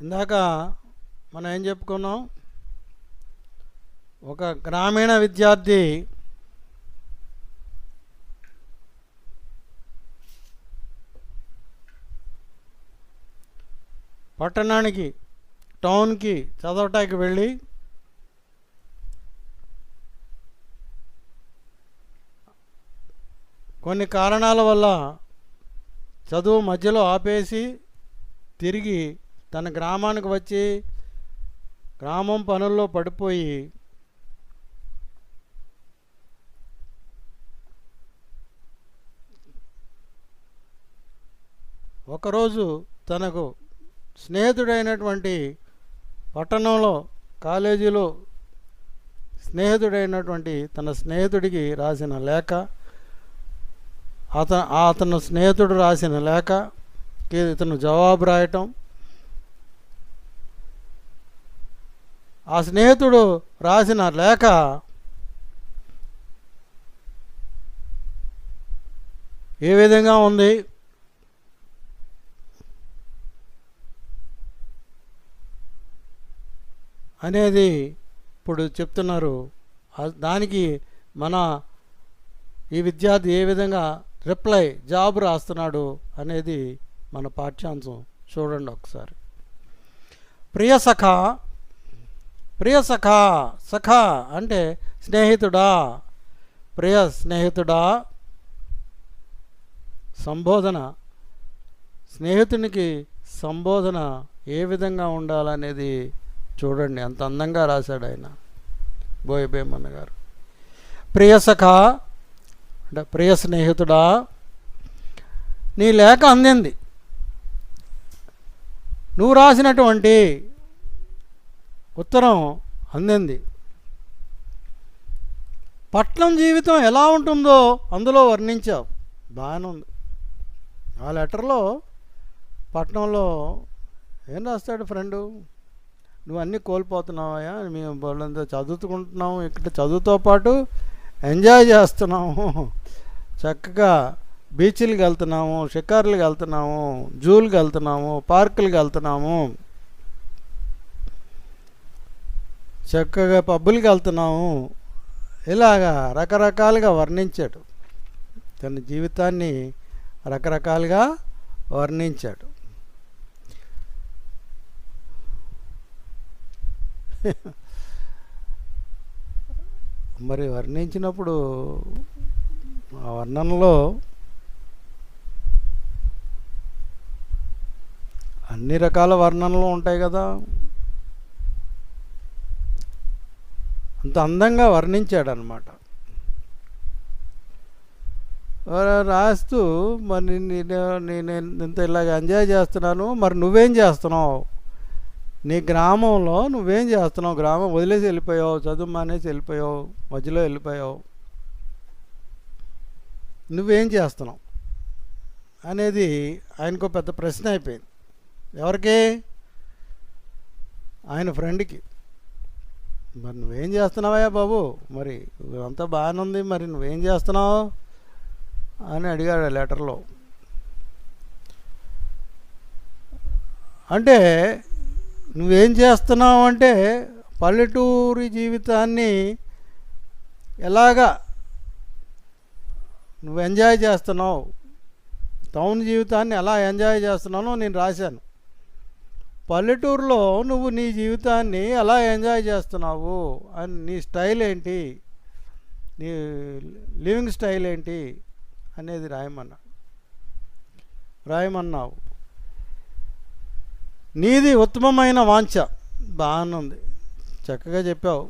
ఇందాక మనం ఏం చెప్పుకున్నాం? ఒక గ్రామీణ విద్యార్థి పట్టణానికి టౌన్కి చదవటానికి వెళ్ళి కొన్ని కారణాల వల్ల చదువు మధ్యలో ఆపేసి తిరిగి తన గ్రామానికి వచ్చి గ్రామం పనుల్లో పడిపోయి ఒకరోజు తనకు స్నేహితుడైనటువంటి పట్టణంలో కాలేజీలో స్నేహితుడైనటువంటి తన స్నేహితుడికి రాసిన లేఖ, అతను స్నేహితుడు రాసిన లేఖకి ఇతను జవాబు రాయటం, ఆ స్నేహితుడు రాసిన లేఖ ఏ విధంగా ఉంది అనేది ఇప్పుడు చెప్తున్నారు. దానికి మన ఈ విద్యార్థి ఏ విధంగా రిప్లై జాబ్ రాస్తున్నాడు అనేది మన పాఠ్యాంశం చూడండి ఒకసారి. ప్రియ సఖా అంటే స్నేహితుడా, ప్రియ స్నేహితుడా. సంబోధన, స్నేహితునికి సంబోధన ఏ విధంగా ఉండాలనేది చూడండి. అంత అందంగా రాశాడు ఆయన, బోయబేమన్న గారు. ప్రియ సఖా అంటే ప్రియ స్నేహితుడా, నీ లేఖ అందింది. నువ్వు రాసినటువంటి ఉత్తరం అందింది. పట్నం జీవితం ఎలా ఉంటుందో అందులో వర్ణించావు, బాగానే ఉంది. ఆ లెటర్లో పట్నంలో ఏం రాస్తాడు ఫ్రెండు, నువ్వు అన్నీ కోల్పోతున్నావా, మేము వాళ్ళంతా చదువుకుంటున్నాము, ఇక్కడ చదువుతో పాటు ఎంజాయ్ చేస్తున్నాము, చక్కగా బీచ్లకు వెళ్తున్నాము, షికార్లకు వెళ్తున్నాము, జూలకు వెళ్తున్నాము, పార్కులకు వెళ్తున్నాము, చక్కగా పబ్బులకు వెళ్తున్నాము. ఇలాగా రకరకాలుగా వర్ణించాడు, తన జీవితాన్ని రకరకాలుగా వర్ణించాడు. మరి వర్ణించినప్పుడు ఆ వర్ణనలో అన్ని రకాల వర్ణనలు ఉంటాయి కదా, అంత అందంగా వర్ణించాడు అన్నమాట. రాస్తూ మరి నేను ఇంత ఇలాగ ఎంజాయ్ చేస్తున్నాను, మరి నువ్వేం చేస్తున్నావు, నీ గ్రామంలో నువ్వేం చేస్తున్నావు, గ్రామం వదిలేసి వెళ్ళిపోయావు, చదువు మానేసి వెళ్ళిపోయావు, మధ్యలో వెళ్ళిపోయావు, నువ్వేం చేస్తున్నావు అనేది ఆయనకు పెద్ద ప్రశ్న అయిపోయింది. ఎవరికి? ఆయన ఫ్రెండ్కి. మరి నువ్వేం చేస్తున్నావయ్యా బాబు, మరి అంతా బాగానే ఉంది, మరి నువ్వేం చేస్తున్నావు అని అడిగాడు ఆ లెటర్లో. అంటే నువ్వేం చేస్తున్నావు అంటే పల్లెటూరి జీవితాన్ని ఎలాగా నువ్వు ఎంజాయ్ చేస్తున్నావు, టౌన్ జీవితాన్ని ఎలా ఎంజాయ్ చేస్తున్నానో నేను రాశాను. పల్లెటూరులో నువ్వు నీ జీవితాన్ని ఎలా ఎంజాయ్ చేస్తున్నావు అని, నీ స్టైల్ ఏంటి, నీ లివింగ్ స్టైల్ ఏంటి అనేది రాయమన్నావు. నీది ఉత్తమమైన వాంఛ, బాగుంది, చక్కగా చెప్పావు,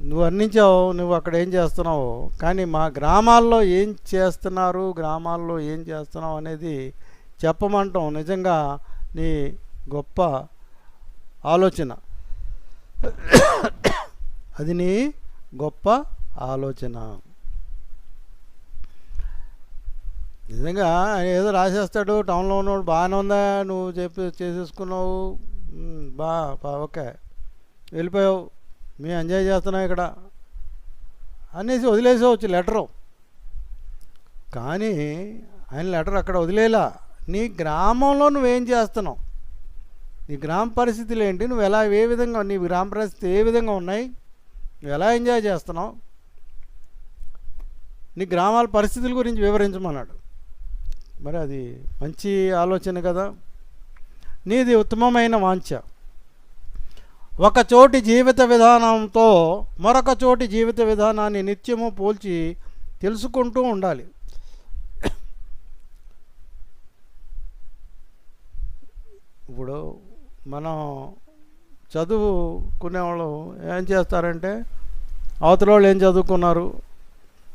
నువ్వు వర్ణించావు నువ్వు అక్కడ ఏం చేస్తున్నావు. కానీ మా గ్రామాల్లో ఏం చేస్తున్నారు, గ్రామాల్లో ఏం చేస్తున్నావు అనేది చెప్పమంటాం నిజంగా నీ గొప్ప ఆలోచన, అది నీ గొప్ప ఆలోచన. నిజంగా ఆయన ఏదో రాసేస్తాడు, టౌన్లో ఉన్నవాడు బాగానే ఉందా, నువ్వు చేసేసుకున్నావు, ఓకే వెళ్ళిపోయావు, మేము ఎంజాయ్ చేస్తున్నాం ఇక్కడ అనేసి వదిలేసేవచ్చు లెటరు. కానీ ఆయన లెటర్ అక్కడ వదిలేలా, నీ గ్రామంలో నువ్వేం చేస్తున్నావు, నీ గ్రామ పరిస్థితులు ఏంటి, నువ్వు ఎలా ఏ విధంగా నీ గ్రామ పరిస్థితి ఏ విధంగా ఉన్నాయి, నువ్వు ఎలా ఎంజాయ్ చేస్తున్నావు, నీ గ్రామాల పరిస్థితుల గురించి వివరించమన్నాడు. మరి అది మంచి ఆలోచన కదా. నీది ఉత్తమమైన వాంఛ. ఒక చోటి జీవిత విధానంతో మరొక చోటి జీవిత విధానాన్ని నిత్యము పోల్చి తెలుసుకుంటూ ఉండాలి. ఇప్పుడు మనం చదువుకునే వాళ్ళు ఏం చేస్తారంటే, అవతల వాళ్ళు ఏం చదువుకున్నారు,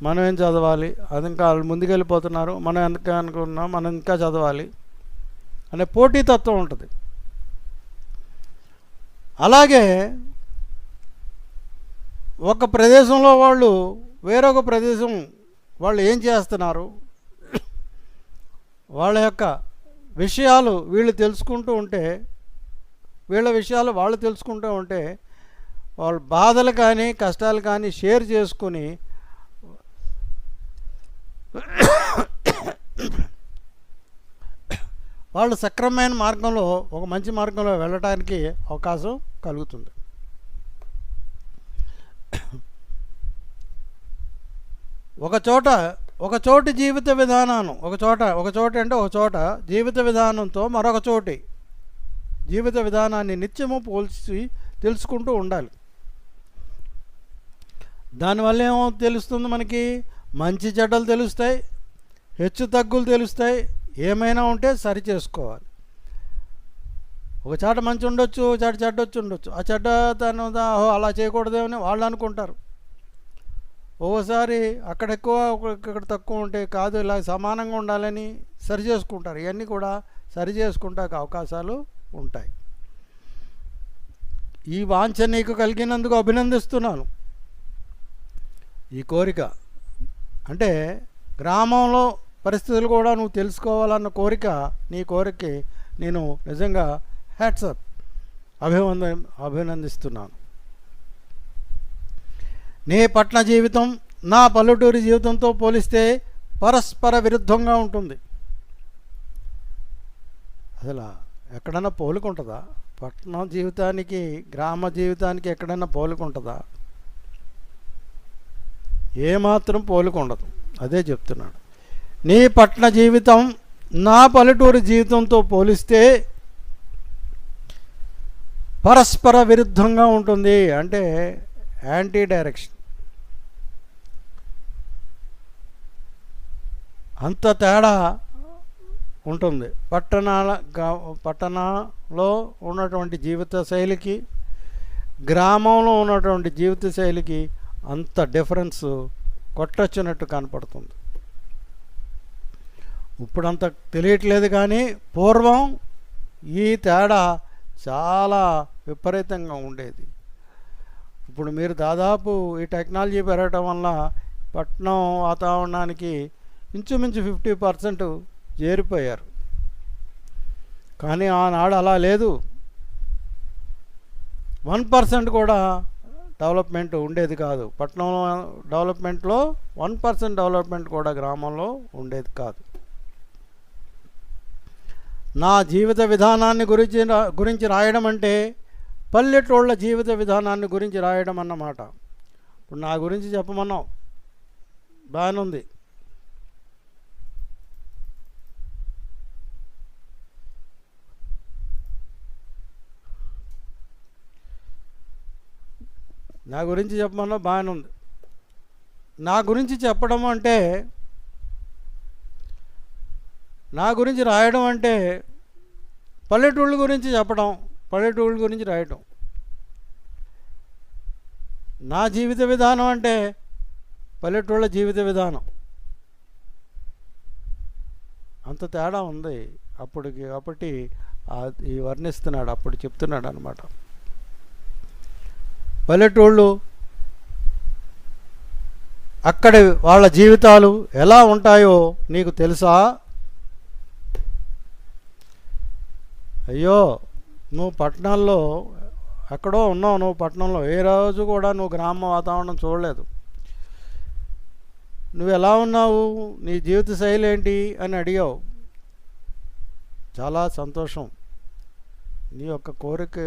మనం ఏం చదవాలి, అది ఇంకా వాళ్ళు ముందుకెళ్ళిపోతున్నారు, మనం ఎంత అనుకున్నాం మనం ఇంకా చదవాలి అనే పోటీతత్వం ఉంటుంది. అలాగే ఒక ప్రదేశంలో వాళ్ళు వేరొక ప్రదేశం వాళ్ళు ఏం చేస్తున్నారు, వాళ్ళ యొక్క విషయాలు వీళ్ళు తెలుసుకుంటూ ఉంటే, వీళ్ళ విషయాలు వాళ్ళు తెలుసుకుంటూ ఉంటే, వాళ్ళ బాధలు కానీ కష్టాలు కానీ షేర్ చేసుకుని వాళ్ళు సక్రమమైన మార్గంలో ఒక మంచి మార్గంలో వెళ్ళటానికి అవకాశం కలుగుతుంది. ఒక చోటి జీవిత విధానం ఒక చోట జీవిత విధానంతో మరొక చోటి జీవిత విధానాన్ని నిత్యము పోల్చి తెలుసుకుంటూ ఉండాలి. దానివల్ల ఏమో తెలుస్తుంది, మనకి మంచి చెడ్డలు తెలుస్తాయి, హెచ్చు తగ్గులు తెలుస్తాయి, ఏమైనా ఉంటే సరి చేసుకోవాలి. ఒక చాట మంచి ఉండొచ్చు, ఒక చాట చెడ్డొచ్చు ఉండొచ్చు. ఆ చెడ్డ తను అలా చేయకూడదేమని వాళ్ళు అనుకుంటారు. ఓసారి అక్కడ ఎక్కువ ఇక్కడ తక్కువ ఉంటే కాదు, ఇలా సమానంగా ఉండాలని సరి చేసుకుంటారు. ఇవన్నీ కూడా సరి చేసుకుంటాక అవకాశాలు ఉంటాయి. ఈ వాంఛ నీకు కలిగినందుకు అభినందిస్తున్నాను. ఈ కోరిక అంటే గ్రామంలో పరిస్థితులు కూడా నువ్వు తెలుసుకోవాలన్న కోరిక, నీ కోరికకి నేను నిజంగా హ్యాట్సప్ అభినందిస్తున్నాను. నీ పట్టణ జీవితం నా పల్లెటూరి జీవితంతో పోలిస్తే పరస్పర విరుద్ధంగా ఉంటుంది. అసలు ఎక్కడైనా పోలికుంటుందా? పట్టణ జీవితానికి గ్రామ జీవితానికి ఎక్కడైనా పోలికుంటుందా? ఏమాత్రం పోలికుండదు. అదే చెప్తున్నాడు. నీ పట్టణ జీవితం నా పల్లెటూరి జీవితంతో పోలిస్తే పరస్పర విరుద్ధంగా ఉంటుంది. అంటే యాంటీ డైరెక్షన్. అంత తేడా ఉంటుంది. పట్టణంలో ఉన్నటువంటి జీవిత శైలికి గ్రామంలో ఉన్నటువంటి జీవిత శైలికి అంత డిఫరెన్స్ కొట్టొచ్చినట్టు కనపడుతుంది. ఇప్పుడంత తెలియట్లేదు, కానీ పూర్వం ఈ తేడా చాలా విపరీతంగా ఉండేది. ఇప్పుడు మీరు దాదాపు ఈ టెక్నాలజీ పెరగటం వల్ల పట్టణం వాతావరణానికి ఇంచుమించు 50% చేరిపోయారు. కానీ ఆనాడు అలా లేదు. 1% కూడా డెవలప్మెంట్ ఉండేది కాదు. పట్టణంలో డెవలప్మెంట్లో 1% డెవలప్మెంట్ కూడా గ్రామంలో ఉండేది కాదు. నా జీవిత విధానాన్ని గురించి రాయడం అంటే పల్లెటూళ్ళ జీవిత విధానాన్ని గురించి రాయడం అన్నమాట. ఇప్పుడు నా గురించి చెప్పమన్నావు, బాగానే ఉంది. నా గురించి చెప్పమన్నా బాగానే ఉంది. నా గురించి చెప్పడం అంటే, నా గురించి రాయడం అంటే పల్లెటూళ్ళ గురించి చెప్పడం, పల్లెటూళ్ళ గురించి రాయటం. నా జీవిత విధానం అంటే పల్లెటూళ్ళ జీవిత విధానం. అంత తేడా ఉంది అప్పటికి. కాబట్టి ఈ వర్ణిస్తున్నాడు, అప్పుడు చెప్తున్నాడు అన్నమాట. పల్లెటూళ్ళు అక్కడి వాళ్ళ జీవితాలు ఎలా ఉంటాయో నీకు తెలుసా? అయ్యో, నువ్వు పట్టణాల్లో ఎక్కడో ఉన్నావు. నువ్వు పట్టణంలో ఏ రోజు కూడా నువ్వు గ్రామ వాతావరణం చూడలేదు. నువ్వు ఎలా ఉన్నావు, నీ జీవిత శైలి ఏంటి అని అడిగావు. చాలా సంతోషం. నీ యొక్క కోరిక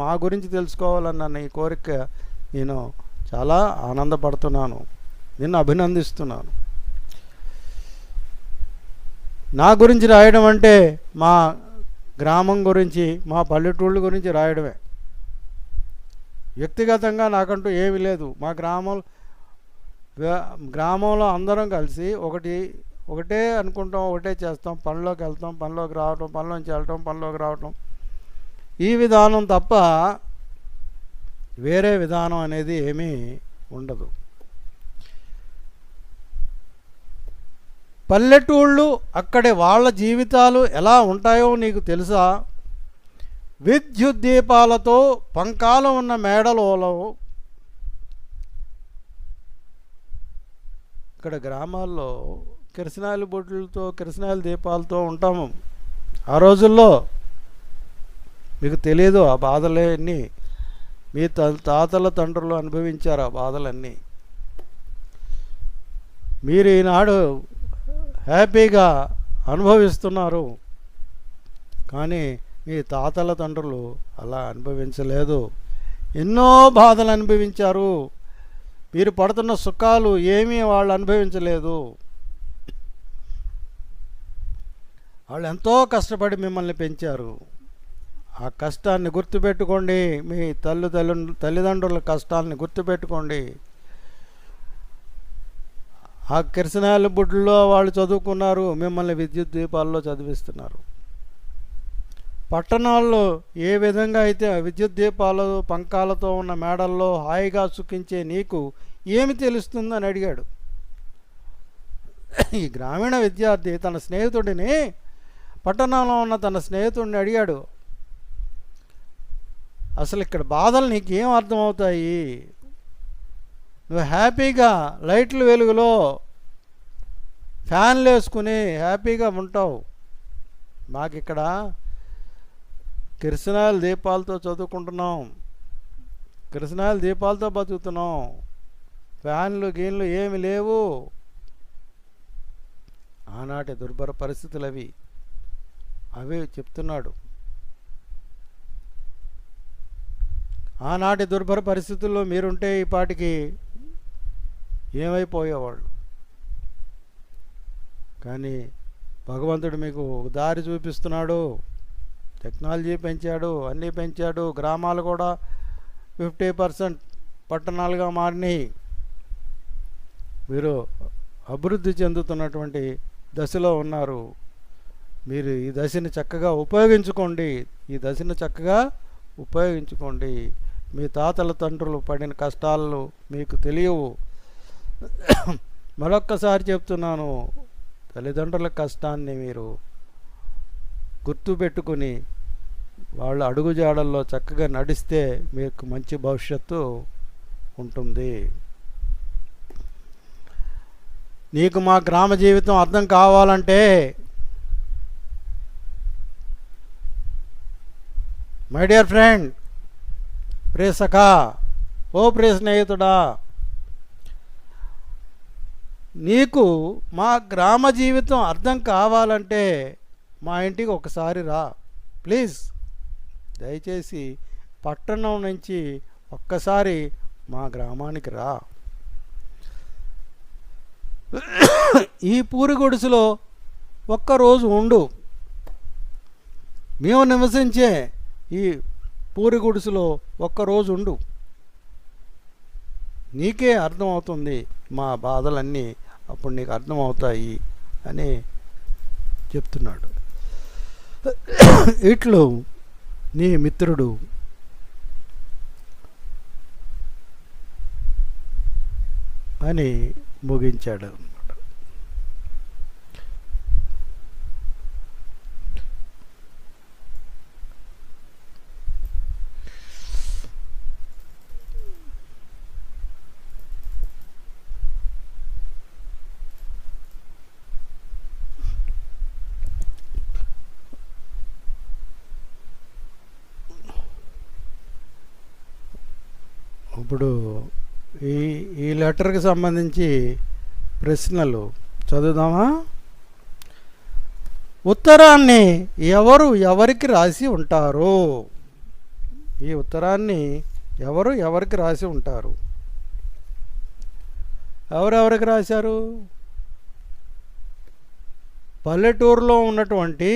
మా గురించి తెలుసుకోవాలన్న నీ కోరిక నేను చాలా ఆనందపడుతున్నాను, నిన్ను అభినందిస్తున్నాను. నా గురించి రాయడం అంటే మా గ్రామం గురించి, మా పల్లెటూళ్ళ గురించి రాయడమే. వ్యక్తిగతంగా నాకంటూ ఏమీ లేదు. మా గ్రామంలో అందరం కలిసి ఒకటే అనుకుంటాం, ఒకటే చేస్తాం. పనిలోకి వెళ్తాం, పనిలోకి రావటం, పనిలోంచి వెళ్ళటం, పనిలోకి రావటం, ఈ విధానం తప్ప వేరే విధానం అనేది ఏమీ ఉండదు. పల్లెటూళ్ళు అక్కడే వాళ్ళ జీవితాలు ఎలా ఉంటాయో నీకు తెలుసా? విద్యుత్ దీపాలతో పంకాలు ఉన్న మేడలలో, ఇక్కడ గ్రామాల్లో కిరసనాయిల బొట్లతో, కిరసనాయిల దీపాలతో ఉంటాము. ఆ రోజుల్లో మీకు తెలియదు ఆ బాధలన్నీ. మీ తాతల తండ్రులు అనుభవించారు ఆ బాధలన్నీ. మీరు ఈనాడు హ్యాపీగా అనుభవిస్తున్నారు, కానీ మీ తాతల తండ్రులు అలా అనుభవించలేదు. ఎన్నో బాధలు అనుభవించారు. మీరు పడుతున్న సుఖాలు ఏమీ వాళ్ళు అనుభవించలేదు. వాళ్ళు ఎంతో కష్టపడి మిమ్మల్ని పెంచారు. ఆ కష్టాన్ని గుర్తుపెట్టుకోండి. మీ తల్లిదండ్రుల కష్టాలని గుర్తుపెట్టుకోండి. ఆ కిరసనాయిల బుడ్లలో వాళ్ళు చదువుకున్నారు, మిమ్మల్ని విద్యుత్ దీపాల్లో చదివిస్తున్నారు. పట్టణాల్లో ఏ విధంగా అయితే విద్యుత్ దీపాలు పంకాలతో ఉన్న మేడల్లో హాయిగా సుఖించే నీకు ఏమి తెలుస్తుందని అడిగాడు. ఈ గ్రామీణ విద్యార్థి తన స్నేహితుడిని, పట్టణంలో ఉన్న తన స్నేహితుడిని అడిగాడు, అసలు ఇక్కడ బాధలు నీకేం అర్థమవుతాయి? నువ్వు హ్యాపీగా లైట్ల వెలుగులో ఫ్యాన్లు వేసుకుని హ్యాపీగా ఉంటావు. మాకు ఇక్కడ కిరసనాయిల దీపాలతో చదువుకుంటున్నాం, కిరసనాయిల దీపాలతో బతుకుతున్నాం, ఫ్యాన్లు గీన్లు ఏమి లేవు. ఆనాటి దుర్భర పరిస్థితులు అవి చెప్తున్నాడు. ఆనాటి దుర్భర పరిస్థితుల్లో మీరుంటే ఈ పాటికి ఏమైపోయేవాళ్ళు. కానీ భగవంతుడు మీకు దారి చూపిస్తున్నాడు. టెక్నాలజీ పెంచాడు, అన్నీ పెంచాడు. గ్రామాలు కూడా 50% పట్టణాలుగా మారినాయి. మీరు అభివృద్ధి చెందుతున్నటువంటి దశలో ఉన్నారు. మీరు ఈ దశని చక్కగా ఉపయోగించుకోండి. ఈ దశను చక్కగా ఉపయోగించుకోండి. మీ తాతల తండ్రులు పడిన కష్టాలు మీకు తెలియవు. మరొక్కసారి చెప్తున్నాను, తల్లిదండ్రుల కష్టాన్ని మీరు గుర్తుపెట్టుకుని వాళ్ళ అడుగుజాడల్లో చక్కగా నడిస్తే మీకు మంచి భవిష్యత్తు ఉంటుంది. నీకు మా గ్రామ జీవితం అర్థం కావాలంటే మై డియర్ ఫ్రెండ్, ప్రియ సఖా, ఓ ప్రియ స్నేహితుడా, నీకు మా గ్రామ జీవితం అర్థం కావాలంటే మా ఇంటికి ఒకసారి రా ప్లీజ్. దయచేసి పట్టణం నుంచి ఒక్కసారి మా గ్రామానికి రా. ఈ పూరి గుడిసెలో ఒక్కరోజు ఉండు. మేము నివసించే ఈ పూరి గుడిసెలో ఒక్కరోజు ఉండు. నీకే అర్థమవుతుంది మా బాధలన్నీ, అప్పుడు నీకు అర్థమవుతాయి అని చెప్తున్నాడు. ఇట్లు నీ మిత్రుడు అని ముగించాడు. ఇప్పుడు ఈ లెటర్కి సంబంధించి ప్రశ్నలు చదువుదామా? ఉత్తరాన్ని ఎవరు ఎవరికి రాసి ఉంటారు? ఈ ఉత్తరాన్ని ఎవరు ఎవరికి రాసి ఉంటారు? ఎవరెవరికి రాశారు? పల్లెటూరులో ఉన్నటువంటి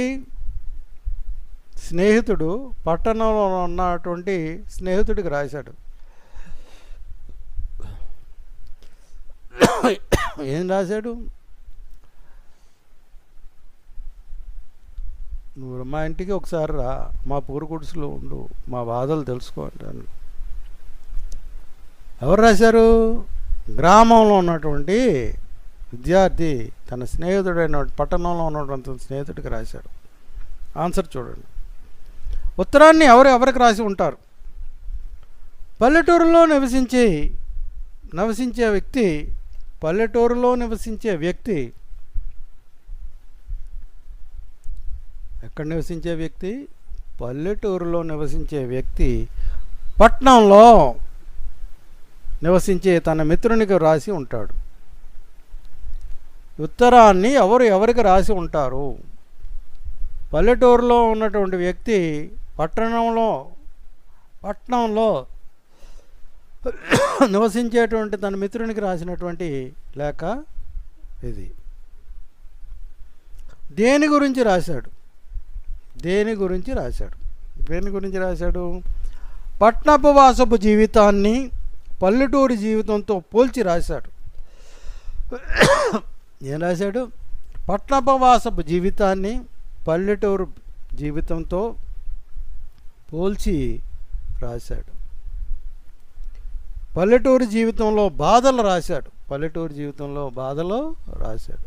స్నేహితుడు పట్టణంలో ఉన్నటువంటి స్నేహితుడికి రాశాడు. ఏం రాశాడు? నువ్వు మా ఇంటికి ఒకసారి రా, మా పూరు గుడిసెలో ఉండు, మా బాధలు తెలుసుకో అంటాను. ఎవరు రాశారు? గ్రామంలో ఉన్నటువంటి విద్యార్థి తన స్నేహితుడైన పట్టణంలో ఉన్నటువంటి స్నేహితుడికి రాశాడు. ఆన్సర్ చూడండి. ఉత్తరాన్ని ఎవరు ఎవరికి రాసి ఉంటారు? పల్లెటూరులో నివసించే వ్యక్తి పల్లెటూరులో నివసించే వ్యక్తి ఎక్కడ నివసించే వ్యక్తి? పల్లెటూరులో నివసించే వ్యక్తి పట్నంలో నివసించే తన మిత్రునికి రాసి ఉంటాడు. ఉత్తరాన్ని ఎవరు ఎవరికి రాసి ఉంటారు? పల్లెటూరులో ఉన్నటువంటి వ్యక్తి పట్టణంలో నివసించేటువంటి తన మిత్రునికి రాసినటువంటి లేఖ ఇది. దేని గురించి రాశాడు? పట్నపు వాసపు జీవితాన్ని పల్లెటూరి జీవితంతో పోల్చి రాశాడు. ఏం రాశాడు? పట్నపు వాసపు జీవితాన్ని పల్లెటూరు జీవితంతో పోల్చి రాశాడు. పల్లెటూరు జీవితంలో బాధలు రాశాడు.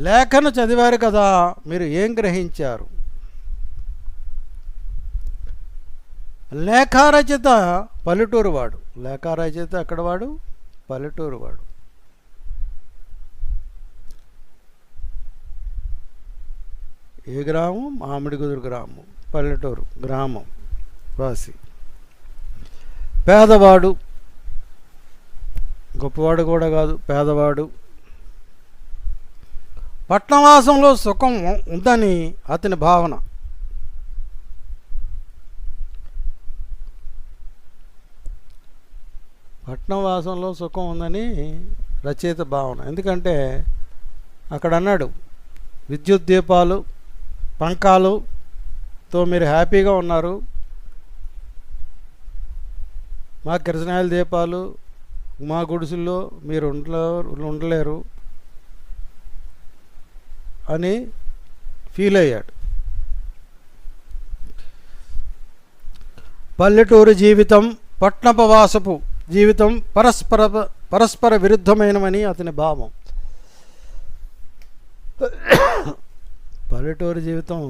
లేఖను చదివారు కదా, మీరు ఏం గ్రహించారు? లేఖారచయిత పల్లెటూరు వాడు. లేఖారచయిత ఎక్కడ వాడు? పల్లెటూరు వాడు. ఏ గ్రామం? మామిడిగుదురు గ్రామం, పల్లెటూరు గ్రామం వాసి. పేదవాడు, గొప్పవాడు కూడా కాదు, పేదవాడు. పట్నవాసంలో సుఖం ఉందని అతని భావన. పట్నవాసంలో సుఖం ఉందని రచయిత భావన. ఎందుకంటే అక్కడ అన్నాడు, విద్యుత్ దీపాలు పంకాలుతో మీరు హ్యాపీగా ఉన్నారు, మా కిరసనాయిల దీపాలు మా గుడిసెల్లో మీరు ఉండలేరు అని ఫీల్ అయ్యాడు. పల్లెటూరు జీవితం పట్నపు వాసపు జీవితం పరస్పర విరుద్ధమైనవని అతని భావం. పల్లెటూరు జీవితం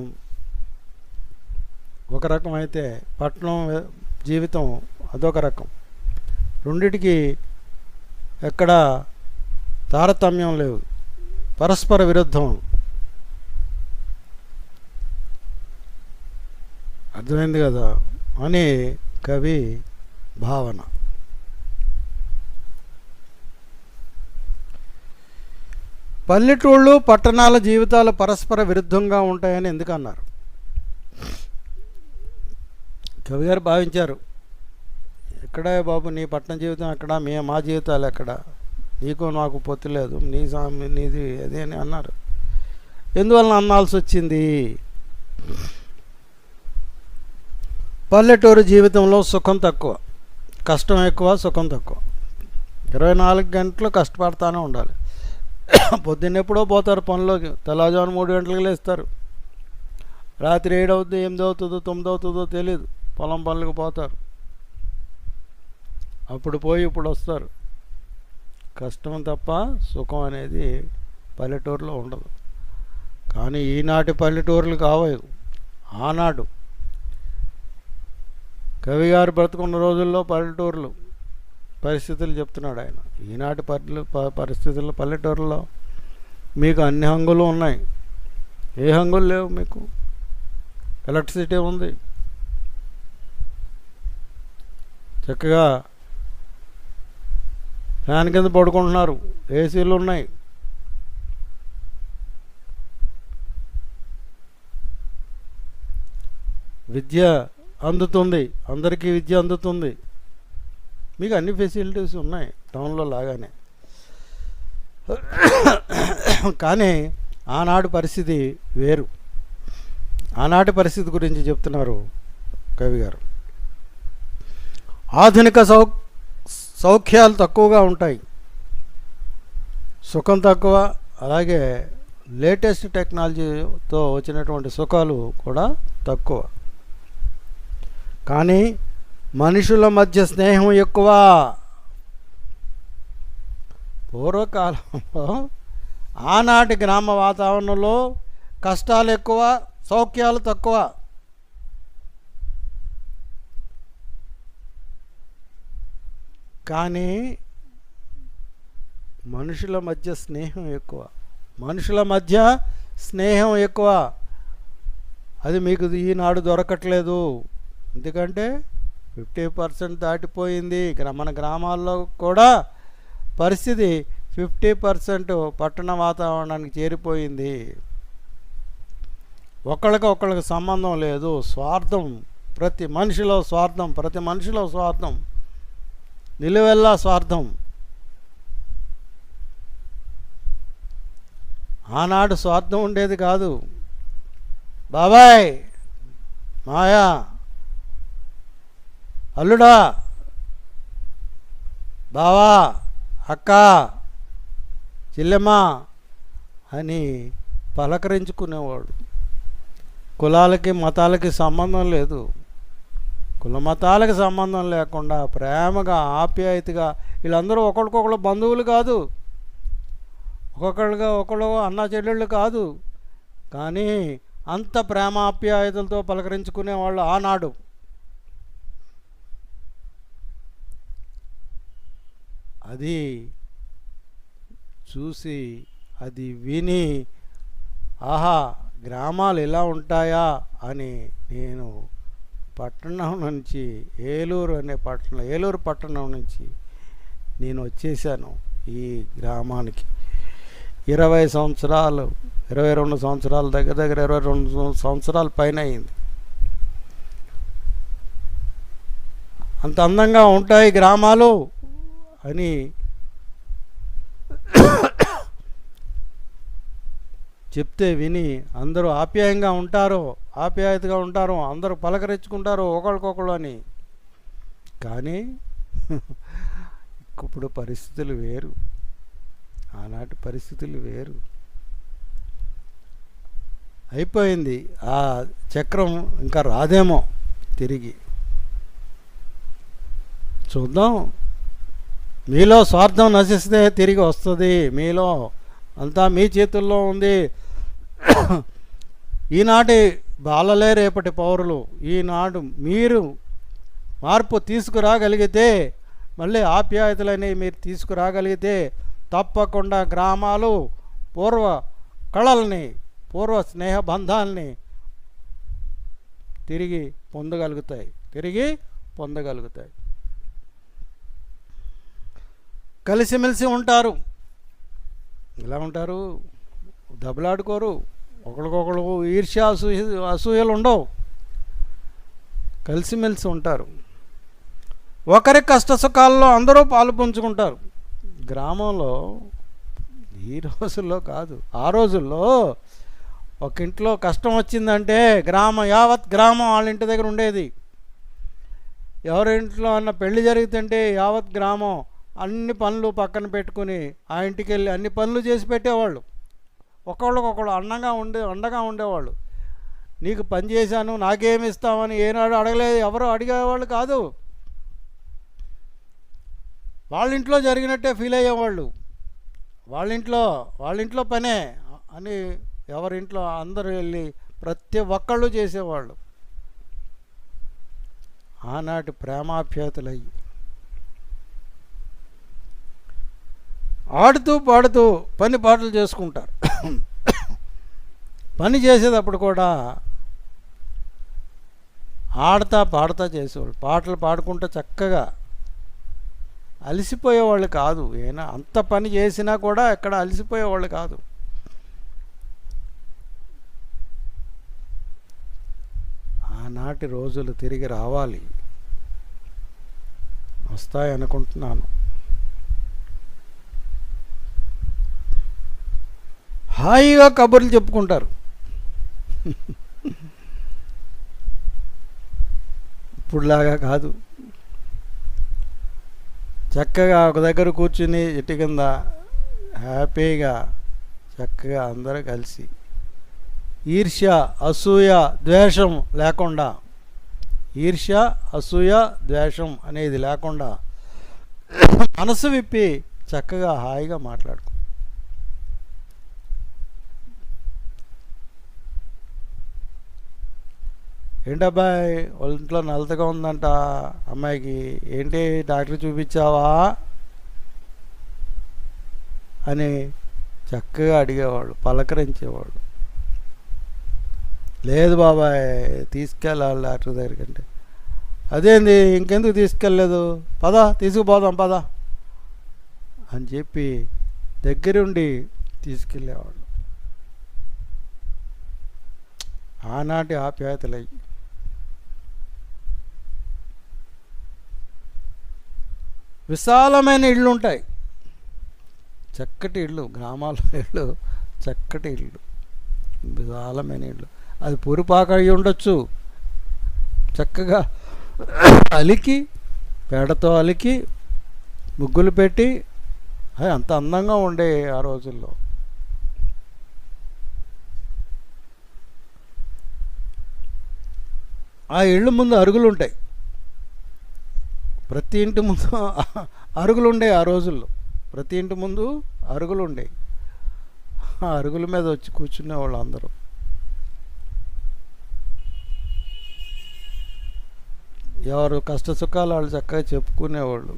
ఒక రకం అయితే పట్నం జీవితం అదొక రకం. రెండిటికి ఎక్కడ తారతమ్యం లేవు, పరస్పర విరుద్ధం. అర్థమైంది కదా అని కవి భావన. పల్లెటూళ్ళు పట్టణాల జీవితాలు పరస్పర విరుద్ధంగా ఉంటాయని ఎందుకన్నారు? కవి గారు భావించారు, ఎక్కడా బాబు నీ పట్టణ జీవితం ఎక్కడ, మా జీవితాలు ఎక్కడ, నీకు నాకు పొత్తు లేదు, నీది అదే అని అన్నారు. ఎందువలన అన్నాల్సి వచ్చింది? పల్లెటూరు జీవితంలో సుఖం తక్కువ, కష్టం ఎక్కువ, సుఖం తక్కువ. 24 గంటలు కష్టపడతానే ఉండాలి. పొద్దున్న ఎప్పుడో పోతారు పనిలోకి, తెల్లవారుజామున 3 గంటలకు లేస్తారు, రాత్రి 7 అవుతుంది, 8 అవుతుందో 9 అవుతుందో తెలియదు, పొలం పనులకు పోతారు. అప్పుడు పోయి ఇప్పుడు వస్తారు. కష్టం తప్ప సుఖం అనేది పల్లెటూరులో ఉండదు. కానీ ఈనాటి పల్లెటూరులు కావు, ఆనాడు కవి గారు బ్రతుకున్న రోజుల్లో పల్లెటూరులు పరిస్థితులు చెప్తున్నాడు ఆయన. ఈనాటి పరిస్థితుల్లో పల్లెటూరులో మీకు అన్ని హంగులు ఉన్నాయి, ఏ హంగులు లేవు. మీకు ఎలక్ట్రిసిటీ ఉంది, చక్కగా ఫ్యాన్ కింద పడుకుంటున్నారు, ఏసీలు ఉన్నాయి, విద్య అందుతుంది, అందరికీ విద్య అందుతుంది, మీకు అన్ని ఫెసిలిటీస్ ఉన్నాయి టౌన్లో లాగానే. కానీ ఆనాటి పరిస్థితి వేరు. ఆనాటి పరిస్థితి గురించి చెప్తున్నారు కవి గారు. ఆధునిక సౌఖ్యాలు తక్కువగా ఉంటాయి, సుఖం తక్కువ, అలాగే లేటెస్ట్ టెక్నాలజీతో వచ్చినటువంటి సుఖాలు కూడా తక్కువ. కానీ మనుషుల మధ్య స్నేహం ఎక్కువ. పూర్వకాలంలో ఆనాటి గ్రామ వాతావరణంలో కష్టాలు ఎక్కువ, సౌఖ్యాలు తక్కువ. కానీ మనుషుల మధ్య స్నేహం ఎక్కువ, మనుషుల మధ్య స్నేహం ఎక్కువ. అది మీకు ఈనాడు దొరకట్లేదు. ఎందుకంటే 50% దాటిపోయింది. మన గ్రామాల్లో కూడా పరిస్థితి 50% పట్టణ వాతావరణానికి చేరిపోయింది. ఒకళ్ళకి సంబంధం లేదు, స్వార్థం, ప్రతి మనిషిలో స్వార్థం, ప్రతి మనిషిలో స్వార్థం, నిలువెల్లా స్వార్థం. ఆనాడు స్వార్థం ఉండేది కాదు. బాబాయ్, మాయా, అల్లుడా, బావా, అక్క, చెల్లెమ్మ అని పలకరించుకునేవాడు. కులాలకి మతాలకి సంబంధం లేదు. కుల మతాలకు సంబంధం లేకుండా ప్రేమగా, ఆప్యాయతగా, వీళ్ళందరూ ఒకరికొకరు బంధువులు కాదు, ఒకళ్ళు అన్నా చెల్లెళ్ళు కాదు, కానీ అంత ప్రేమ ఆప్యాయతలతో పలకరించుకునేవాళ్ళు ఆనాడు. అది చూసి, అది విని, ఆహా, గ్రామాలు ఇలా ఉంటాయా అని నేను పట్టణం నుంచి ఏలూరు పట్టణం నుంచి నేను వచ్చేసాను ఈ గ్రామానికి. 22 సంవత్సరాలు దగ్గర 22 సంవత్సరాల పైన అయింది. అంత అందంగా ఉంటాయి గ్రామాలు అని చెప్తే విని, అందరూ ఆప్యాయతగా ఉంటారు, అందరూ పలకరించుకుంటారు ఒకరికొకరు అని. కానీ ఇప్పుడు పరిస్థితులు వేరు, ఆనాటి పరిస్థితులు వేరు. అయిపోయింది ఆ చక్రం, ఇంకా రాదేమో తిరిగి. చూద్దాం. మీలో స్వార్థం నశిస్తే తిరిగి వస్తుంది. మీలో అంతా మీ చేతుల్లో ఉంది. ఈనాటి బాలలే రేపటి పౌరులు. ఈనాడు మీరు మార్పు తీసుకురాగలిగితే, మళ్ళీ ఆప్యాయతలని మీరు తీసుకురాగలిగితే, తప్పకుండా గ్రామాలు పూర్వ కళల్ని, పూర్వ స్నేహ బంధాలని తిరిగి పొందగలుగుతాయి. కలిసిమెలిసి ఉంటారు. ఇలా ఉంటారు, దెబ్బలాడుకోరు, ఒకరికొకరు ఈర్ష్య అసూయలు ఉండవు, కలిసిమెలిసి ఉంటారు. ఒకరి కష్ట సుఖాల్లో అందరూ పాలు పంచుకుంటారు. గ్రామంలో ఈ రోజుల్లో కాదు, ఆ రోజుల్లో ఒక ఇంట్లో కష్టం వచ్చిందంటే యావత్ గ్రామం వాళ్ళ ఇంటి దగ్గర ఉండేది. ఎవరింట్లో అన్న పెళ్లి జరుగుతుంటే యావత్ గ్రామం అన్ని పనులు పక్కన పెట్టుకుని ఆ ఇంటికి వెళ్ళి అన్ని పనులు చేసి పెట్టేవాళ్ళు. ఒకళ్ళకొకళ్ళు అండగా ఉండేవాళ్ళు. నీకు పని చేశాను, నాకేమి ఇస్తామని ఏనాడు అడగలేదు, ఎవరు అడిగేవాళ్ళు కాదు. వాళ్ళ ఇంట్లో జరిగినట్టే ఫీల్ అయ్యేవాళ్ళు. వాళ్ళ ఇంట్లో పనే అని ఎవరింట్లో అందరూ వెళ్ళి ప్రతి ఒక్కళ్ళు చేసేవాళ్ళు. ఆనాటి ప్రేమాప్యాయతలయ్యి ఆడుతూ పాడుతూ పని పాటలు చేసుకుంటారు. పని చేసేటప్పుడు కూడా ఆడతా పాడుతా చేసేవాళ్ళు. పాటలు పాడుకుంటూ చక్కగా అలసిపోయేవాళ్ళు కాదు. అంత పని చేసినా కూడా ఎక్కడ అలసిపోయేవాళ్ళు కాదు. ఆనాటి రోజులు తిరిగి రావాలి, వస్తాయనుకుంటున్నాను. హాయిగా కబుర్లు చెప్పుకుంటారు. ఇప్పుడులాగా కాదు. చక్కగా ఒక దగ్గర కూర్చుని చెట్టు కింద హ్యాపీగా చక్కగా అందరూ కలిసి ఈర్ష్య, అసూయ, ద్వేషం లేకుండా, ఈర్ష్య, అసూయ, ద్వేషం అనేది లేకుండా మనసు విప్పి చక్కగా హాయిగా మాట్లాడుకో. ఏంటబ్బాయి ఒంట్లో నలతగా ఉందంట అమ్మాయికి, ఏంటి డాక్టర్ చూపించావా అని చక్కగా అడిగేవాళ్ళు, పలకరించేవాళ్ళు. లేదు బాబాయ్ తీసుకెళ్ళాలి డాక్టర్ దగ్గరికంటే, అదేంది ఇంకెందుకు తీసుకెళ్ళలేదు, పద తీసుకుపోదాం పద అని చెప్పి దగ్గరుండి తీసుకెళ్ళేవాళ్ళు. ఆనాటి ఆప్యాయతలయ్యి. విశాలమైన ఇళ్ళు ఉంటాయి, చక్కటి ఇళ్ళు, గ్రామాల్లో ఇళ్ళు, చక్కటి ఇళ్ళు, విశాలమైన ఇళ్ళు. అది పూరిపాక అయి ఉండొచ్చు, చక్కగా అలికి, పేడతో అలికి, ముగ్గులు పెట్టి అది అంత అందంగా ఉండే ఆ రోజుల్లో. ఆ ఇళ్ళు ముందు అరుగులు ఉంటాయి, ప్రతి ఇంటి ముందు అరుగులు ఉండే ఆ రోజుల్లో, ప్రతి ఇంటి ముందు అరుగులు ఉండే. ఆ అరుగుల మీద వచ్చి కూర్చునేవాళ్ళు అందరూ. ఎవరు కష్ట సుఖాలు వాళ్ళు చక్కగా చెప్పుకునేవాళ్ళు.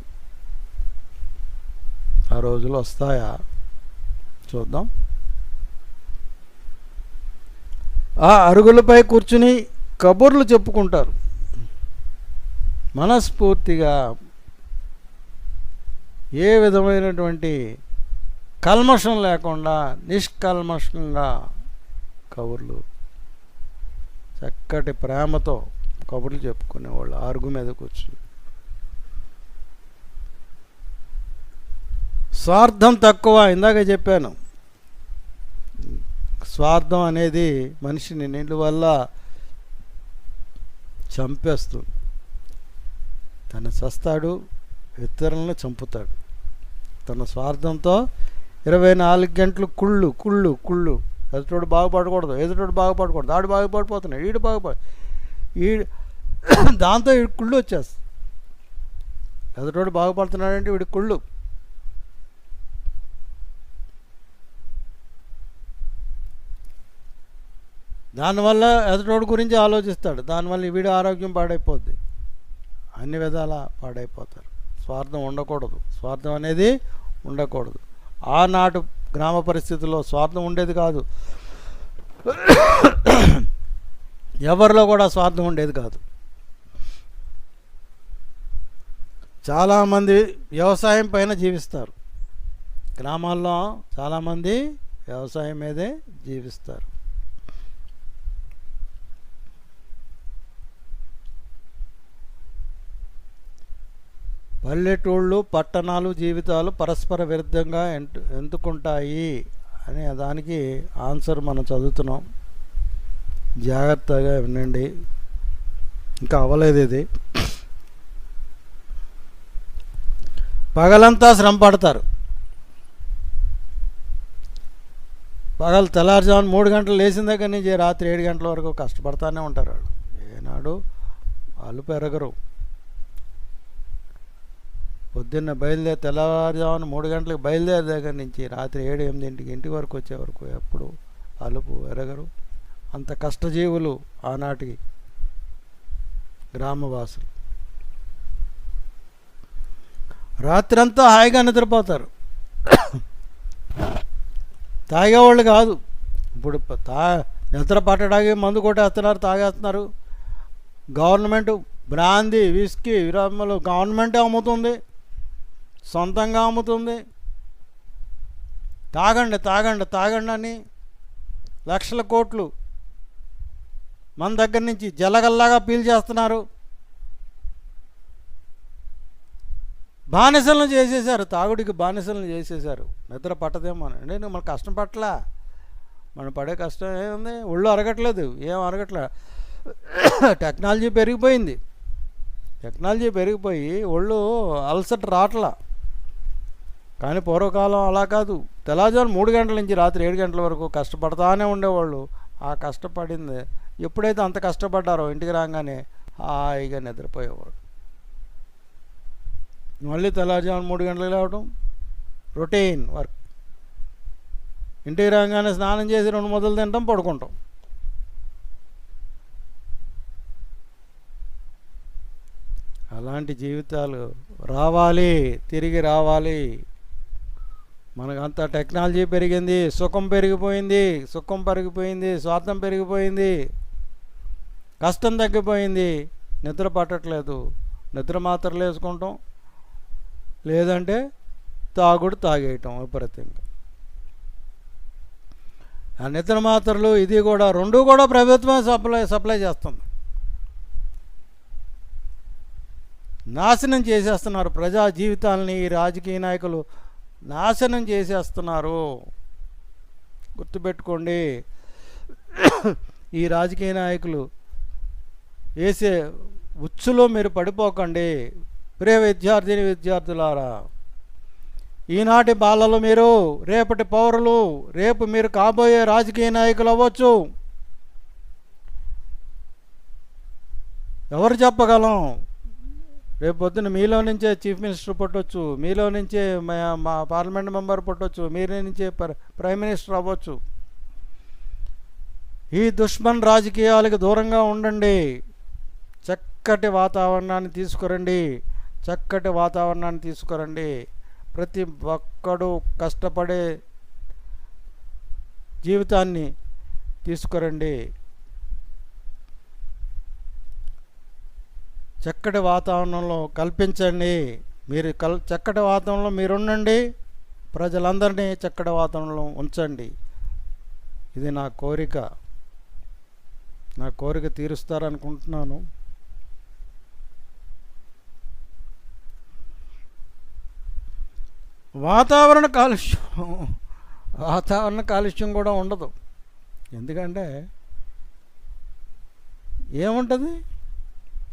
ఆ రోజులు వస్తాయా చూద్దాం. ఆ అరుగులపై కూర్చుని కబుర్లు చెప్పుకుంటారు మనస్ఫూర్తిగా. ఏ విధమైనటువంటి కల్మషం లేకుండా నిష్కల్మషంగా కబుర్లు, చక్కటి ప్రేమతో కబుర్లు చెప్పుకునేవాళ్ళు అరుగు మీద కూర్చుని. స్వార్థం తక్కువ. ఇందాక చెప్పాను, స్వార్థం అనేది మనిషిని నీళ్ళ వల్ల చంపేస్తుంది. తను చస్తాడు, ఇతరులను చంపుతాడు. తన స్వార్థంతో 24 గంటలు కుళ్ళు కుళ్ళు కుళ్ళు. ఎదుటోడు బాగుపడకూడదు, ఎదుటోడు బాగుపడకూడదు, ఆడు బాగుపడిపోతున్నాడు, ఈడు దాంతో వీడి కుళ్ళు వచ్చేస్తుంది. ఎదుటోడు బాగుపడుతున్నాడంటే వీడి కుళ్ళు. దానివల్ల ఎదుటోడు గురించి ఆలోచిస్తాడు, దానివల్ల వీడి ఆరోగ్యం పాడైపోద్ది, అన్ని విధాల పాడైపోతారు. స్వార్థం ఉండకూడదు, స్వార్థం అనేది ఉండకూడదు. ఆనాటి గ్రామ పరిస్థితుల్లో స్వార్థం ఉండేది కాదు, ఎవరిలో కూడా స్వార్థం ఉండేది కాదు. చాలామంది వ్యవసాయం పైన జీవిస్తారు. గ్రామాల్లో చాలామంది వ్యవసాయం మీదే జీవిస్తారు. పల్లెటూళ్ళు పట్టణాలు జీవితాలు పరస్పర విరుద్ధంగా ఎందుకుంటాయి అనే దానికి ఆన్సర్ మనం చదువుతున్నాం. జాగ్రత్తగా వినండి, ఇంకా అవ్వలేదు ఇది. పగలంతా శ్రమ పడతారు. పగలు తెల్లారుజామున 3 గంటలు లేచిన దగ్గర నుంచి రాత్రి 7 గంటల వరకు కష్టపడతానే ఉంటారు. వాళ్ళు ఏనాడు అలుపు ఎరగరు. పొద్దున్న తెల్లవారుజామున 3 గంటలకు బయలుదేరే దగ్గర నుంచి రాత్రి 7-8 ఇంటి వరకు వచ్చే వరకు ఎప్పుడు అలుపు ఎరగరు. అంత కష్టజీవులు ఆనాటి గ్రామవాసులు. రాత్రంతా హాయిగా నిద్రపోతారు. తాగేవాళ్ళు కాదు. ఇప్పుడు నిద్ర పట్టడానికి మందు కొట్టేస్తున్నారు, తాగేస్తున్నారు. గవర్నమెంట్ బ్రాందీ, విస్కీ, విరమ్మలు గవర్నమెంటే అమ్ముతుంది, సొంతంగా అమ్ముతుంది. తాగండి తాగండి తాగండి అని లక్షల కోట్లు మన దగ్గర నుంచి జలగల్లాగా పీల్చేస్తున్నారు. బానిసలను చేసేసారు, తాగుడికి బానిసలను చేసేసారు. నిద్ర పట్టదేమో అని. నేను మన కష్టం పట్టలా, మనం పడే కష్టం ఏముంది, ఒళ్ళు అరగట్లేదు, ఏం అరగట్లేదు. టెక్నాలజీ పెరిగిపోయింది, టెక్నాలజీ పెరిగిపోయి ఒళ్ళు అలసట రావట్లా. కానీ పూర్వకాలం అలా కాదు, తెల్లవారుజామున 3 గంటల నుంచి రాత్రి 7 గంటల వరకు కష్టపడతానే ఉండేవాళ్ళు. ఆ కష్టపడింది ఎప్పుడైతే అంత కష్టపడ్డారో ఇంటికి రాగానే హాయిగా నిద్రపోయేవాడు. మళ్ళీ తెల్లవారుజామున 3 గంటలకు లేవడం రొటీన్ వర్క్. ఇంటికి రాగానే స్నానం చేసి 2 ముద్దలు తింటాం, పడుకుంటాం. అలాంటి జీవితాలు రావాలి, తిరిగి రావాలి. మనకంతా టెక్నాలజీ పెరిగింది, సుఖం పెరిగిపోయింది, స్వార్థం పెరిగిపోయింది, కష్టం తగ్గిపోయింది, నిద్ర పట్టట్లేదు. నిద్ర మాత్రలు వేసుకుంటాం, లేదంటే తాగేయటం విపరీతంగా. ఆ నిద్ర మాత్రలు ఇది కూడా 2 కూడా ప్రభుత్వం సప్లై చేస్తుంది. నాశనం చేసేస్తున్నారు ప్రజా జీవితాలని. ఈ రాజకీయ నాయకులు నాశనం చేసేస్తున్నారు, గుర్తుపెట్టుకోండి. ఈ రాజకీయ నాయకులు వేసే ఉచ్చులో మీరు పడిపోకండి. ప్రియ విద్యార్థులారా, ఈనాటి బాలలు మీరు రేపటి పౌరులు, రేపు మీరు కాబోయే రాజకీయ నాయకులు అవ్వచ్చు. ఎవరు చెప్పగలం? రేపు పొద్దున్న మీలో నుంచే చీఫ్ మినిస్టర్ పుట్టవచ్చు, మీలో నుంచే మా పార్లమెంట్ మెంబర్ పుట్టవచ్చు, మీలో నుంచే ప్రైమ్ మినిస్టర్ అవ్వచ్చు. ఈ దుష్మన్ రాజకీయాలకు దూరంగా ఉండండి. చక్కటి వాతావరణాన్ని తీసుకురండి. ప్రతి ఒక్కడు కష్టపడే జీవితాన్ని తీసుకురండి. చక్కటి వాతావరణంలో కల్పించండి. మీరు చక్కటి వాతావరణంలో మీరుండండి, ప్రజలందరినీ చక్కటి వాతావరణంలో ఉంచండి. ఇది నా కోరిక తీరుస్తారనుకుంటున్నాను. వాతావరణ కాలుష్యం కూడా ఉండదు. ఎందుకంటే ఏముంటుంది,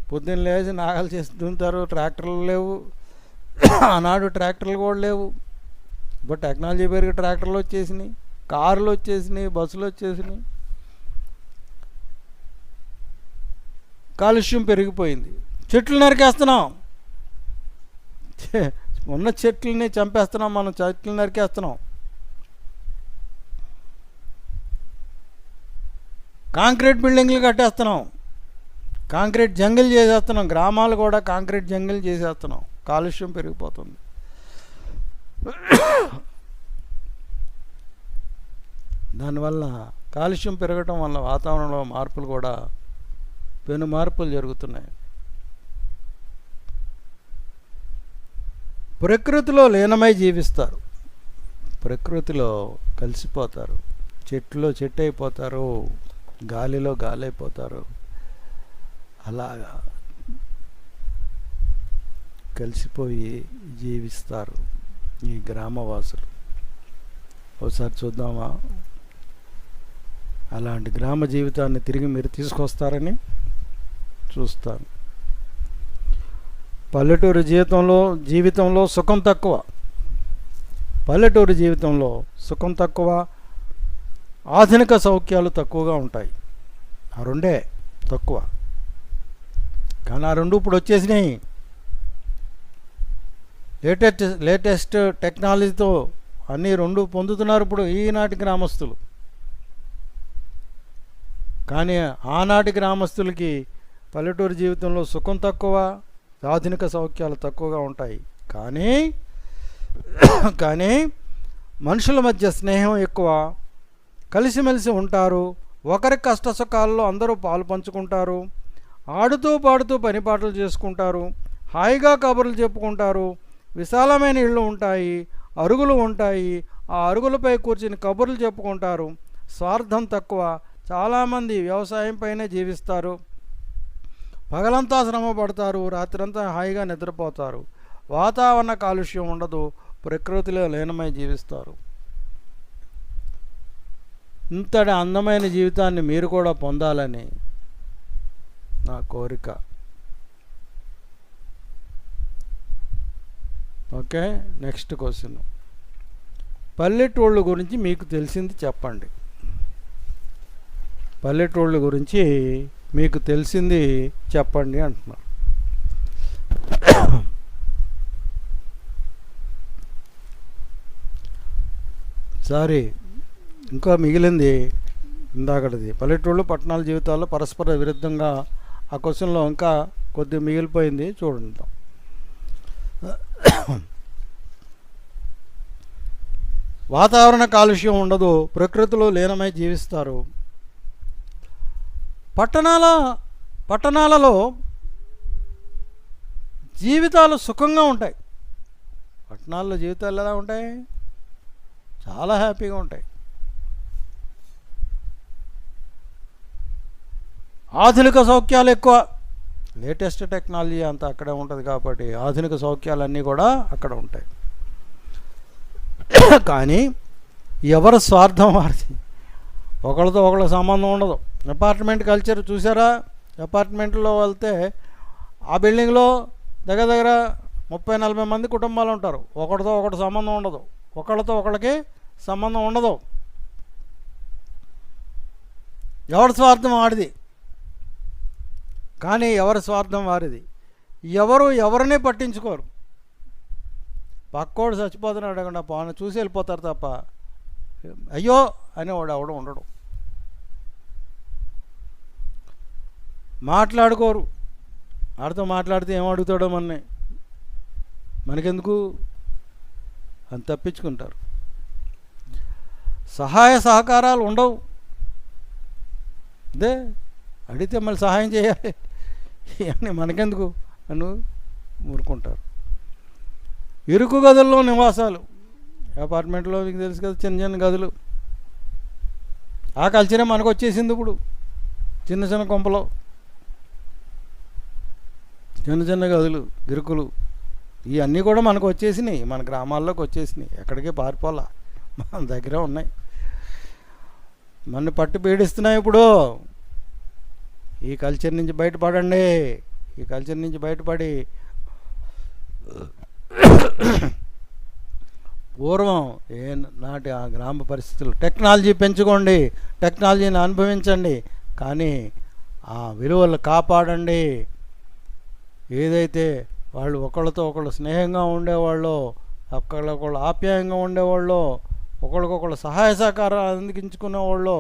పొద్దున్న లేచి నాగలు చేసి దున్నుతారు, ట్రాక్టర్లు లేవు. ఆనాడు ట్రాక్టర్లు కూడా లేవు. ఇప్పుడు టెక్నాలజీ పెరిగి ట్రాక్టర్లు వచ్చేసినాయి, కార్లు వచ్చేసినాయి, బస్సులు వచ్చేసినాయి. కాలుష్యం పెరిగిపోయింది. చెట్లు నరికేస్తున్నాం, ఉన్న చెట్లని చంపేస్తున్నాం, మనం చెట్లు నరికేస్తున్నాం. కాంక్రీట్ బిల్డింగ్లు కట్టేస్తున్నాం, కాంక్రీట్ జంగిల్ చేసేస్తున్నాం, గ్రామాలు కూడా కాంక్రీట్ జంగిల్ చేసేస్తున్నాం. కాలుష్యం పెరిగిపోతుంది. దానివల్ల కాలుష్యం పెరగటం వల్ల వాతావరణంలో మార్పులు కూడా పెను మార్పులు జరుగుతున్నాయి. ప్రకృతిలో లీనమై జీవిస్తారు, ప్రకృతిలో కలిసిపోతారు, చెట్లు చెట్టు అయిపోతారు, గాలిలో గాలి అయిపోతారు. అలాగా కలిసిపోయి జీవిస్తారు ఈ గ్రామవాసులు. ఒకసారి చూద్దామా అలాంటి గ్రామ జీవితాన్ని తిరిగి మీరు తీసుకొస్తారని చూస్తాను. పల్లెటూరు జీవితంలో సుఖం తక్కువ, పల్లెటూరు జీవితంలో సుఖం తక్కువ, ఆధునిక సౌఖ్యాలు తక్కువగా ఉంటాయి. ఆ రెండే తక్కువ. కానీ ఆ రెండు ఇప్పుడు వచ్చేసినాయి. లేటెస్ట్ టెక్నాలజీతో అన్నీ రెండు పొందుతున్నారు ఇప్పుడు ఈనాటి గ్రామస్తులు. కానీ ఆనాటి గ్రామస్తులకి పల్లెటూరు జీవితంలో సుఖం తక్కువ, ఆధునిక సౌఖ్యాలు తక్కువగా ఉంటాయి. కానీ మనుషుల మధ్య స్నేహం ఎక్కువ, కలిసిమెలిసి ఉంటారు, ఒకరి కష్ట సుఖాల్లో అందరూ పాలు పంచుకుంటారు, ఆడుతూ పాడుతూ పనిపాటలు చేసుకుంటారు, హాయిగా కబుర్లు చెప్పుకుంటారు, విశాలమైన ఇళ్ళు ఉంటాయి, అరుగులు ఉంటాయి, ఆ అరుగులపై కూర్చుని కబుర్లు చెప్పుకుంటారు. స్వార్థం తక్కువ, చాలామంది వ్యవసాయం పైనే జీవిస్తారు. పగలంతా శ్రమ పడతారు, రాత్రంతా హాయిగా నిద్రపోతారు. వాతావరణ కాలుష్యం ఉండదు, ప్రకృతిలో లీనమై జీవిస్తారు. ఇంతటి అందమైన జీవితాన్ని మీరు కూడా పొందాలని నా కోరిక. Okay, next question. పల్లెటూళ్ళ గురించి మీకు తెలిసింది చెప్పండి. పల్లెటూళ్ళ గురించి మీకు తెలిసింది చెప్పండి అంటున్నారు. సారీ, ఇంకా మిగిలింది ఇందాకటిది. పల్లెటూళ్ళు పట్టణాల జీవితాల్లో పరస్పర విరుద్ధంగా ఆ క్వశ్చన్లో ఇంకా కొద్దిగా మిగిలిపోయింది, చూడండి. వాతావరణ కాలుష్యం ఉండదు, ప్రకృతిలో లీనమై జీవిస్తారు. పట్టణాలలో జీవితాలు సుఖంగా ఉంటాయి. పట్టణాల్లో జీవితాలు ఎలా ఉంటాయి? చాలా హ్యాపీగా ఉంటాయి. ఆధునిక సౌఖ్యాలు ఎక్కువ, లేటెస్ట్ టెక్నాలజీ అంతా అక్కడే ఉంటుంది కాబట్టి ఆధునిక సౌఖ్యాలన్నీ కూడా అక్కడ ఉంటాయి. కానీ ఎవరి స్వార్థం వారిది, ఒకళ్ళతో ఒకళ్ళ సంబంధం ఉండదు. అపార్ట్మెంట్ కల్చర్ చూసారా? అపార్ట్మెంట్లో వెళ్తే ఆ బిల్డింగ్లో దగ్గర 30-40 మంది కుటుంబాలు ఉంటారు. ఒకటితో ఒకటి సంబంధం ఉండదు, ఒకళ్ళతో ఒకళ్ళకి సంబంధం ఉండదు. ఎవరి స్వార్థం వాడిది, కానీ ఎవరి స్వార్థం వారిది. ఎవరు ఎవరిని పట్టించుకోరు. పక్కోడు చచ్చిపోతున్నాడు అడగకుండా పాను చూసి వెళ్ళిపోతారు తప్ప అయ్యో అనేవాడు ఎవడు ఉండడు. మాట్లాడుకోరు. ఆడితో మాట్లాడితే ఏం అడుగుతాడో మనకెందుకు అని తప్పించుకుంటారు. సహాయ సహకారాలు ఉండవు. అదే అడిగితే మళ్ళీ సహాయం చేయాలి అని మనకెందుకు అని ఊరుకుంటారు. ఇరుకు గదుల్లో నివాసాలు. అపార్ట్మెంట్లో మీకు తెలుసు కదా, చిన్న చిన్న గదులు. ఆ కల్చరే మనకు వచ్చేసింది ఇప్పుడు. చిన్న చిన్న కొంపలో చిన్న చిన్న గదులు, ఇరుకులు, ఇవన్నీ కూడా మనకు వచ్చేసినాయి, మన గ్రామాల్లోకి వచ్చేసినాయి. ఎక్కడికి పారిపోలా, మన దగ్గర ఉన్నాయి. మన పట్టు పీడిస్తున్నాయి. ఇప్పుడు ఈ కల్చర్ నుంచి బయటపడండి. ఈ కల్చర్ నుంచి బయటపడి పూర్వం నాటి ఆ గ్రామ పరిస్థితులు. టెక్నాలజీ పెంచుకోండి, టెక్నాలజీని అనుభవించండి, కానీ ఆ విలువలు కాపాడండి. ఏదైతే వాళ్ళు ఒకళ్ళతో ఒకళ్ళు స్నేహంగా ఉండేవాళ్ళు, ఒకళ్ళొకళ్ళు ఆప్యాయంగా ఉండేవాళ్ళు, ఒకళ్ళకొకళ్ళు సహాయ సహకారాలు అందించుకునేవాళ్ళు,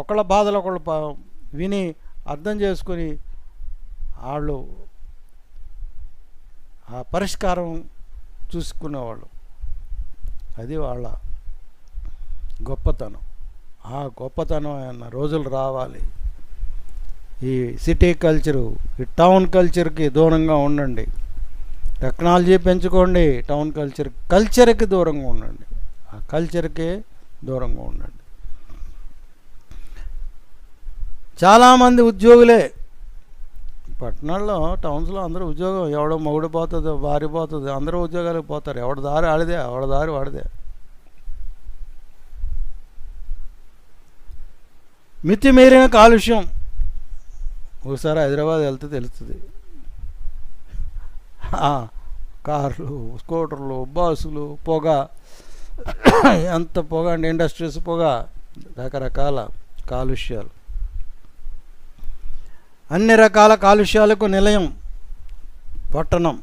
ఒకళ్ళ బాధలు ఒకళ్ళు విని అర్థం చేసుకుని వాళ్ళు ఆ పరిష్కారం చూసుకునేవాళ్ళు. అది వాళ్ళ గొప్పతనం. ఆ గొప్పతనం అన్న రోజులు రావాలి. ఈ సిటీ కల్చరు, ఈ టౌన్ కల్చర్కి దూరంగా ఉండండి. టెక్నాలజీ పెంచుకోండి, టౌన్ కల్చర్కి దూరంగా ఉండండి. ఆ కల్చర్కి దూరంగా ఉండండి. చాలామంది ఉద్యోగులే పట్టణాల్లో, టౌన్స్లో అందరూ ఉద్యోగం. ఎవడో మొగుడు పోతుంది, భార్య పోతుంది, అందరూ ఉద్యోగాలకు పోతారు. ఎవడి దారి ఆడిదే, ఎవడి దారి వాడిదే. మితిమీరిన కాలుష్యం. ఒకసారి హైదరాబాద్ వెళ్తే తెలుస్తుంది. కార్లు, స్కూటర్లు, బస్సులు, పొగ, ఎంత పొగ అంటే ఇండస్ట్రీస్ పొగ, రకరకాల కాలుష్యాలు. అన్ని రకాల కాలుష్యాలకు నిలయం పట్టణం.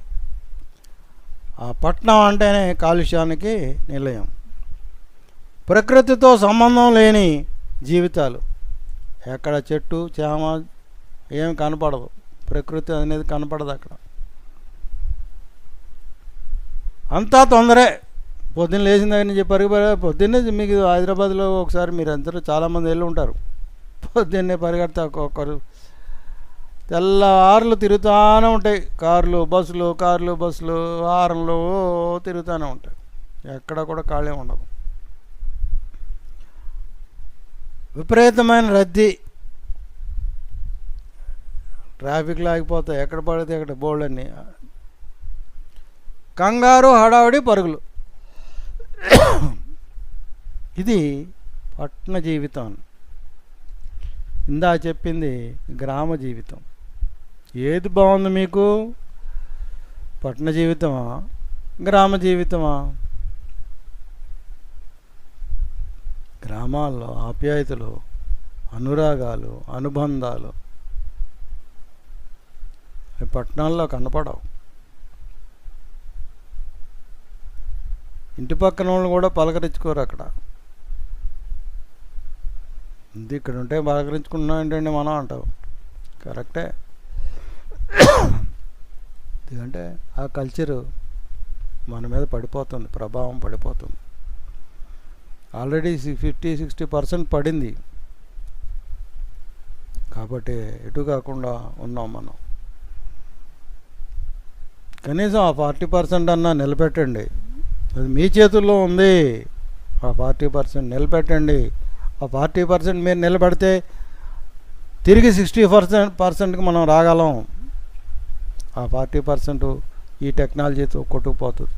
ఆ పట్టణం అంటేనే కాలుష్యానికి నిలయం. ప్రకృతితో సంబంధం లేని జీవితాలు. ఎక్కడ చెట్టు చేమ ఏమి కనపడదు, ప్రకృతి అనేది కనపడదు అక్కడ. అంతా తొందరే. పొద్దున్న లేచిన దగ్గర నుంచి పొద్దున్నే మీకు హైదరాబాద్లో ఒకసారి మీరు అందరూ చాలామంది వెళ్ళి ఉంటారు. పొద్దున్నే పరిగెడతా ఒక్కొక్కరు తెల్లవారులు తిరుగుతూనే ఉంటాయి. కార్లు బస్సులు హారన్లు తిరుగుతూనే ఉంటాయి. ఎక్కడ కూడా ఖాళీ ఉండదు. విపరీతమైన రద్దీ, ట్రాఫిక్లో ఆగిపోతాయి, ఎక్కడ పడితే ఎక్కడ బోర్డులన్నీ, కంగారు, హడావుడి, పరుగులు. ఇది పట్టణ జీవితం. ఇందా చెప్పింది గ్రామ జీవితం. ఏది బాగుంది మీకు? పట్టణ జీవితమా, గ్రామ జీవితమా? గ్రామాల్లో ఆప్యాయతలు, అనురాగాలు, అనుబంధాలు పట్టణాల్లో కనపడవు. ఇంటి పక్కన వాళ్ళు కూడా పలకరించుకోరు అక్కడ. ఇది ఇక్కడ ఉంటే పలకరించుకున్నాం ఏంటండి మనం అంటావు. కరెక్టే. ఎందుకంటే ఆ కల్చరు మన మీద పడిపోతుంది, ప్రభావం పడిపోతుంది. ఆల్రెడీ 50-60% పడింది. కాబట్టి ఎటు కాకుండా ఉన్నాం మనం. కనీసం ఆ 40% అన్నా నిలబెట్టండి. అది మీ చేతుల్లో ఉంది. ఆ 40% నిలబెట్టండి. ఆ 40% మీరు నిలబెడితే తిరిగి 60%కి మనం రాగలం. ఆ 40% ఈ టెక్నాలజీతో కొట్టుకుపోతుంది.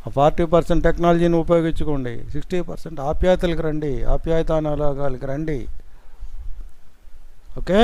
ఆ 40% టెక్నాలజీని ఉపయోగించుకోండి. 60% ఆప్యాయతలకు రండి, ఆప్యాయత అనురాగాలకు రండి. ఓకే.